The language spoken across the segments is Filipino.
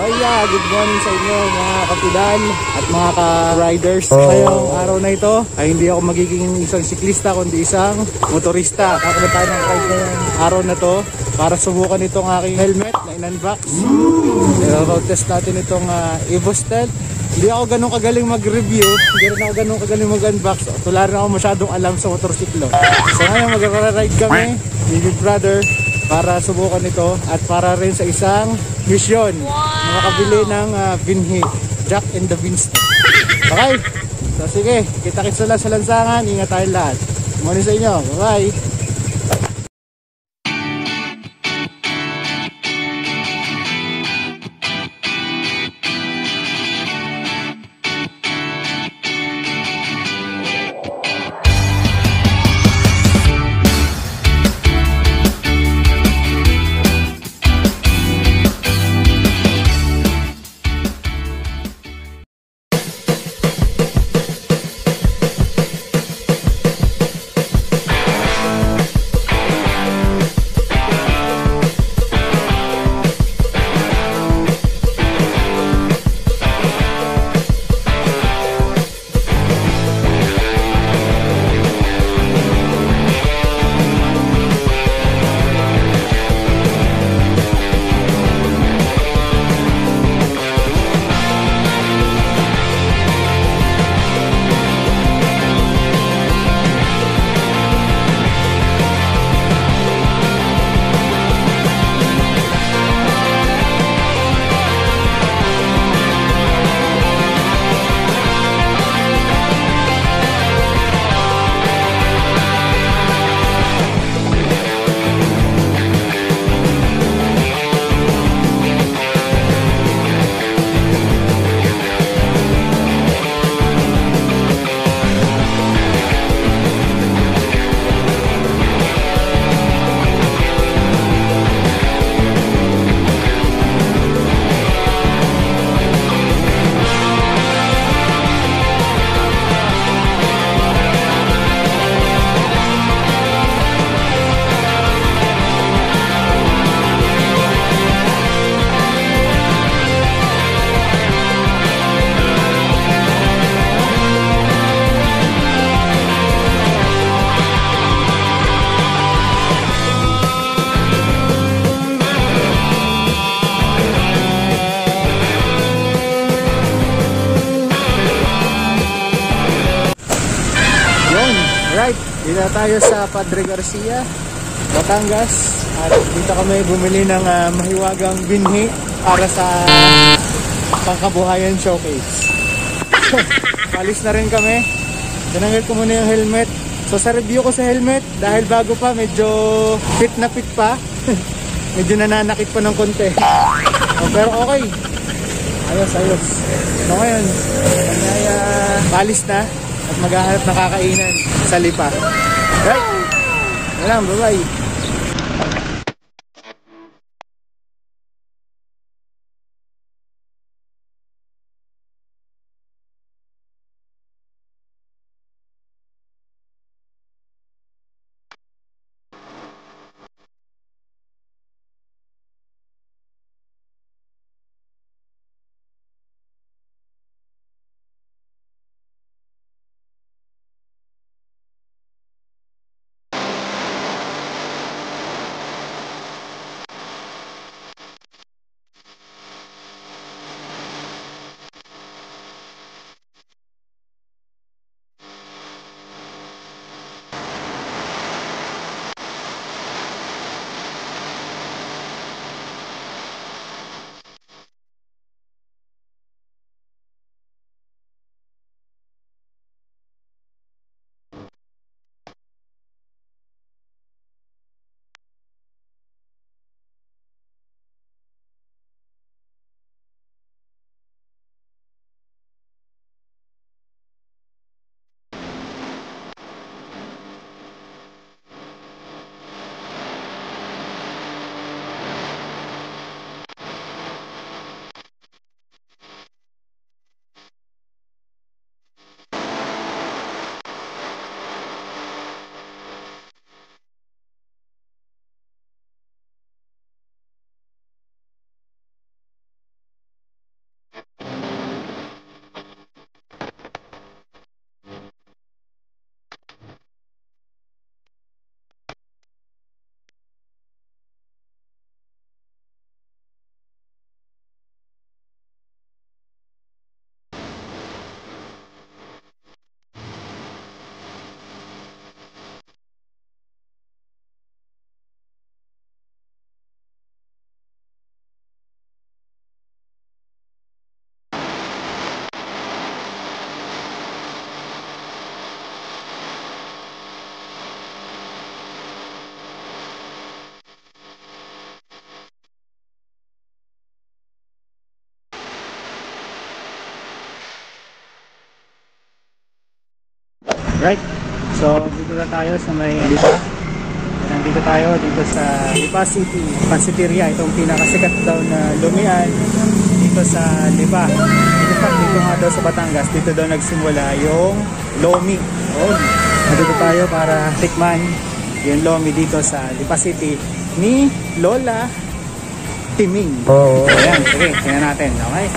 Good morning sa inyo mga kapidan at mga ka-riders. Ngayong araw na ito ay hindi ako magiging isang siklista kundi isang motorista. Kakaroon tayo ng ride ngayong araw na to para subukan itong aking helmet na in-unbox. Road test natin itong Evo Stealth. Hindi ako ganun kagaling mag-review, hindi rin ako ganun kagaling mag-unbox. Wala rin ako masyadong alam sa motorsiklo. So ngayon mag-ride kami, Big Brother, para subukan ito at para rin sa isang mission. Makakabili ng binhi, Jack and the Beanstalk. Okay, so sige, kita-kits lang sa lansangan. Ingat tayong lahat. Morning sa inyo, bye bye. Dito tayo sa Padre Garcia, Batangas, at dito kami bumili ng mahiwagang binhi para sa pangkabuhayan showcase. Palis na rin kami. Tinanggal ko muna yung helmet. So sa review ko sa helmet, dahil bago pa, medyo fit na fit pa. Medyo nananakit pa ng konti. Pero okay. Ayos. So ngayon, palis na at maghahanap ng kakainan sa Lipa. Right? Alam, bye-bye. Right? So, dito na tayo sa may Lipa. Nandito tayo dito sa Lipa City, Pansiteria. Itong pinakasikat daw na lumian dito sa Lipa. In fact, dito nga daw sa Batangas, dito daw nagsimula yung Lomi. Nandito tayo para tikman yung Lomi dito sa Lipa City ni Lola Timing. Ayan, sige, tingnan natin. Okay?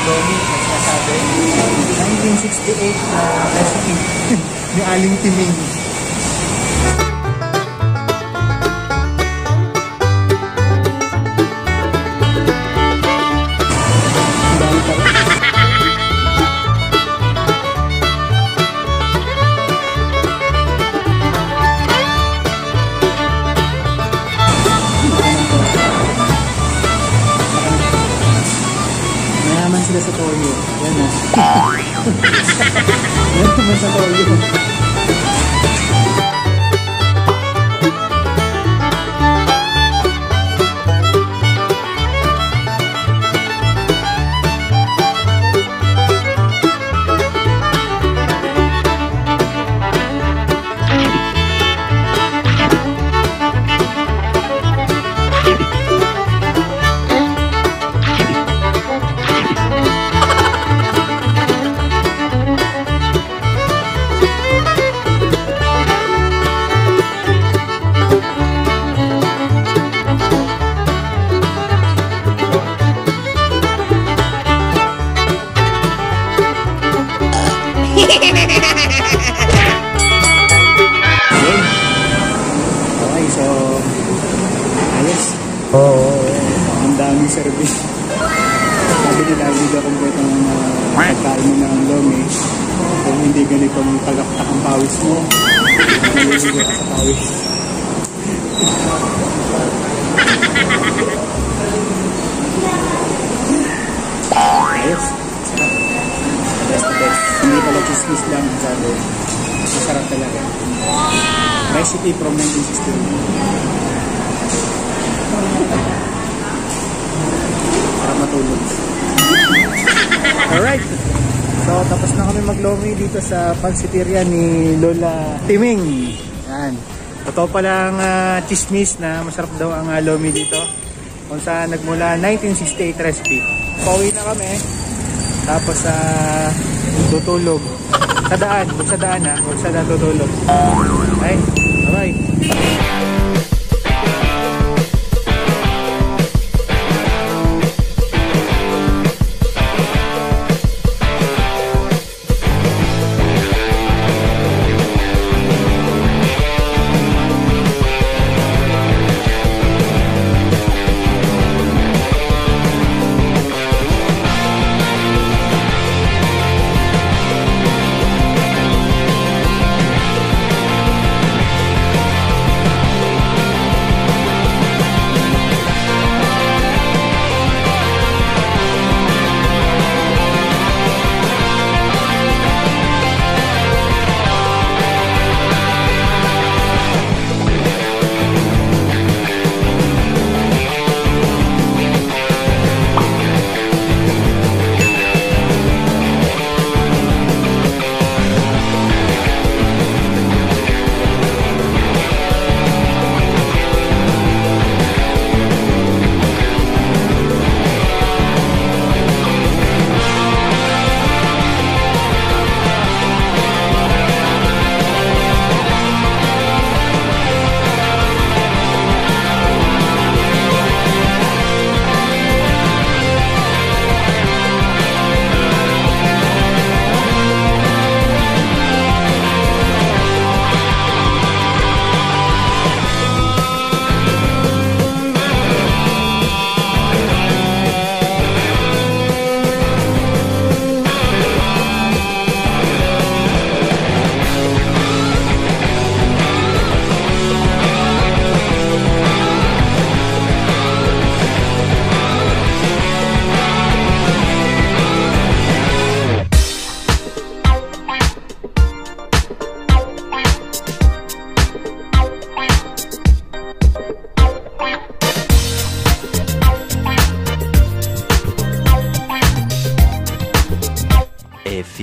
Lomi, nagsasabi 1968 na recipe ni Aling Timing. Sila sa toyo. Yan na. Yan naman sa toyo. Okay, so ayos. Ang daming service. Sabi nila hindi daw kompleto ng pagkain mo ng Lomi kung hindi ganito ang tagaktak ang pawis mo. Naliligo ka sa pawis. Ayos. Best to best. Hindi pala chismis lang, sabi. Masarap talaga. Recipe from 1960. Sarap matulog. Alright. So, tapos na kami mag-Lomi dito sa Pansiteria ni Lola Timing. Yan. Totoo palang chismis na masarap daw ang Lomi dito. Kung saan nagmula 1968 recipe. Pauwi na kami. Tapos tutulog sa daan, huwag sa daan huwag sa daan tutulog. Okay, bye-bye.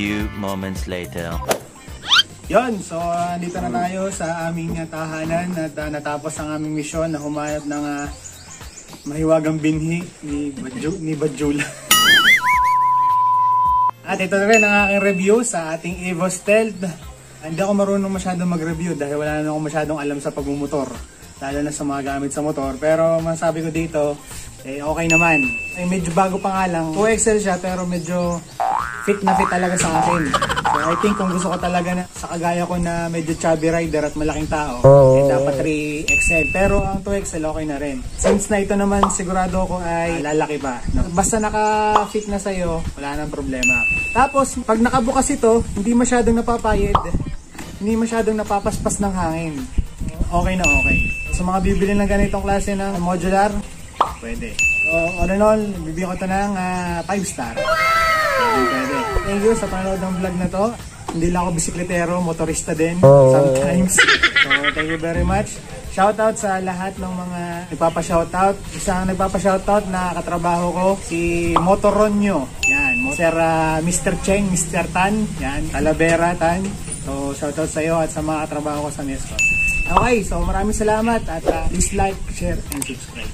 few moments later. Yon, so dito na tayo sa aming tahanan at natapos ang aming misyon na humanap ng mahiwagang binhi ni Badjula. At ito na rin ang aking review sa ating Evo Stealth. Hindi ako marunong masyadong mag-review dahil wala na akong masyadong alam sa pagmumotor, lalo na sa mga gamit sa motor. Pero masabi ko dito, okay naman. Medyo bago pa nga lang. 2XL siya pero medyo fit na fit talaga sa akin. So I think kung gusto ko talaga na sa kagaya ko na medyo chubby rider at malaking tao, dapat 3XL. Pero ang 2XL okay na rin. Since na ito naman sigurado ko ay lalaki pa. Basta naka-fit na sa'yo, wala nang problema. Tapos pag nakabukas ito, hindi masyadong napapayid. Hindi masyadong napapaspas ng hangin. Okay na okay. So mga bibili ng ganitong klase ng modular, pwede. So all in all, bibigyan ko ito ng 5 star. Pwede. Thank you sa panonood ng vlog na to. Hindi lang ako bisikletero, motorista din sometimes. So thank you very much. Shoutout sa lahat ng mga nagpapa-shoutout. Isang nagpapa-shoutout na katrabaho ko, si Motoronyo. Yan, Mr. Cheng, Mr. Tan. Yan, Talavera Tan. So shoutout sa iyo at sa mga katrabaho ko sa Nesco. Okay, so maraming salamat at please like, share, and subscribe.